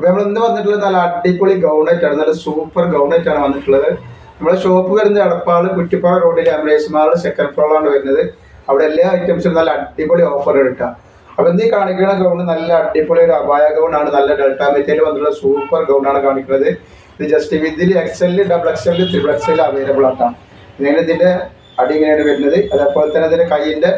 അപ്പോൾ നമ്മൾ ഇന്ന് വന്നിട്ടുള്ളത് നല്ല അടിപൊളി ഗൗണായിട്ടാണ്, നല്ല സൂപ്പർ ഗൗണായിട്ടാണ് വന്നിട്ടുള്ളത്. നമ്മുടെ ഷോപ്പ് വരുന്നത് എടപ്പാൾ കുറ്റിപ്പാറ റോഡിൽ എംറേസ് മാൾ സെക്കൻഡ് ഫ്ലോറിലാണ് വരുന്നത്. അവിടെ എല്ലാ ഐറ്റംസും നല്ല അടിപൊളി ഓഫർ എടുക്കാം. അപ്പോൾ ഇന്ന് കാണിക്കുന്ന ഗൗൺ നല്ല അടിപൊളി ഒരു അപായ ഗൗണാണ്, നല്ല ഡെൽറ്റ മെറ്റീരിയൽ വന്നിട്ടുള്ള സൂപ്പർ ഗൗണാണ് കാണിക്കുന്നത്. ഇത് ജസ്റ്റ് ഇതിൽ XL, XXL, XXL അവൈലബിൾ ആക്കാം. ഇങ്ങനെ ഇതിൻ്റെ അടി ഇങ്ങനെയാണ് വരുന്നത്. അതേപോലെ തന്നെ ഇതിൻ്റെ കൈയിൻ്റെ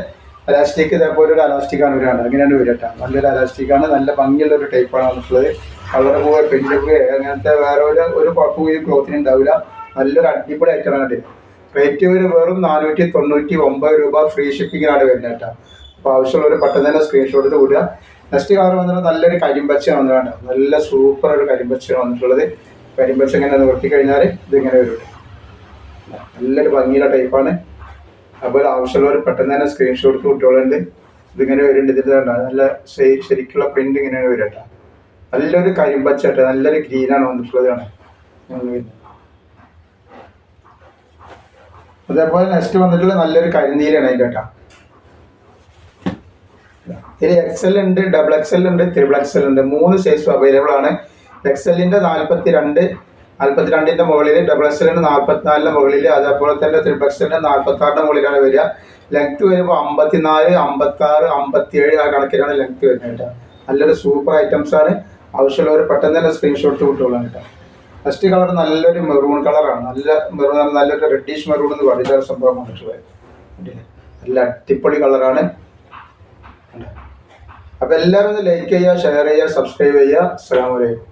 അലാസ്റ്റിക് ഇതേപോലെ ഒരു അലാസ്റ്റിക്കാണ് വരാണ്, അങ്ങനെയാണ് വരട്ടെ. നല്ലൊരു അലാസ്റ്റിക്കാണ്, നല്ല ഭംഗിയുള്ള ഒരു ടൈപ്പാണ് വന്നിട്ടുള്ളത്. കളർ പോവുക പെൻഡിങ് അങ്ങനത്തെ വേറെ ഒരു കുഴപ്പവും ഈ ക്ലോത്തിന് ഉണ്ടാവില്ല. നല്ലൊരു അടിപൊളി ഐറ്റമാണ് ഇത്. റേറ്റ് വെറും 499 രൂപ, ഫ്രീ ഷിപ്പിങ്ങിനാണ് വരുന്നത് കേട്ടോ. അപ്പോൾ ആവശ്യമുള്ളവർ പെട്ടെന്ന് തന്നെ സ്ക്രീൻഷോട്ട് എടുത്ത് വിടുക. നെക്സ്റ്റ് കളർ വന്നിട്ട് നല്ലൊരു കരിമ്പച്ചയാണ് വന്നിട്ടുണ്ട്, നല്ല സൂപ്പർ ഒരു കരിമ്പച്ചയാണ് വന്നിട്ടുള്ളത്. കരിമ്പച്ച ഇങ്ങനെ നിവർത്തി കഴിഞ്ഞാൽ ഇതിങ്ങനെ വരും, നല്ലൊരു ഭംഗിയുള്ള ടൈപ്പാണ്. അപ്പോൾ ആവശ്യമുള്ളവർ പെട്ടെന്ന് തന്നെ സ്ക്രീൻഷോട്ട് കുട്ടികളുണ്ട്. ഇതിങ്ങനെ വരുന്നുണ്ട്, ഇതിൽ നല്ല ശരിക്കുള്ള പ്രിന്റ് ഇങ്ങനെയാണ് വരും കേട്ടോ. നല്ലൊരു കരിമ്പച്ച കേട്ടോ, നല്ലൊരു ഗ്രീനാണ് വന്നിട്ടുള്ളതാണ്. അതേപോലെ നെക്സ്റ്റ് വന്നിട്ടുള്ള നല്ലൊരു കരിനീലാണ് അതിൻ്റെ കേട്ടോ. ഇതിൽ XL ഉണ്ട്, XXL ഉണ്ട്, XXL ഉണ്ട്, 3 സൈസും അവൈലബിൾ ആണ്. XL-ൻ്റെ 42-ൻ്റെ മുകളിൽ, XXL-ൻ്റെ 44-ൻ്റെ മുകളിൽ, അതേപോലെ തന്നെ XXL-ൻ്റെ 46-ൻ്റെ മുകളിലാണ് വരിക. ലെങ്ത് വരുമ്പോൾ 54, 56, 57 ആ കണക്കിലാണ് ലെങ്ത് വരുന്നത് കേട്ടോ. നല്ലൊരു സൂപ്പർ ഐറ്റംസ് ആണ്. ആവശ്യമുള്ളവർ പെട്ടെന്ന് തന്നെ സ്ക്രീൻഷോട്ട് വിട്ടോളാം കേട്ടോ. ഫസ്റ്റ് കളർ നല്ലൊരു മെറൂൺ കളറാണ്, നല്ലൊരു റെഡിഷ് മെറൂൺ എന്ന് പറയുന്ന സംഭവം വന്നിട്ടുള്ളത്. നല്ല അടിപൊളി കളറാണ്. അപ്പോൾ എല്ലാവരും ഒന്ന് ലൈക്ക് ചെയ്യുക, ഷെയർ ചെയ്യുക, സബ്സ്ക്രൈബ് ചെയ്യുക. അസ്സലാമു അലൈക്കും.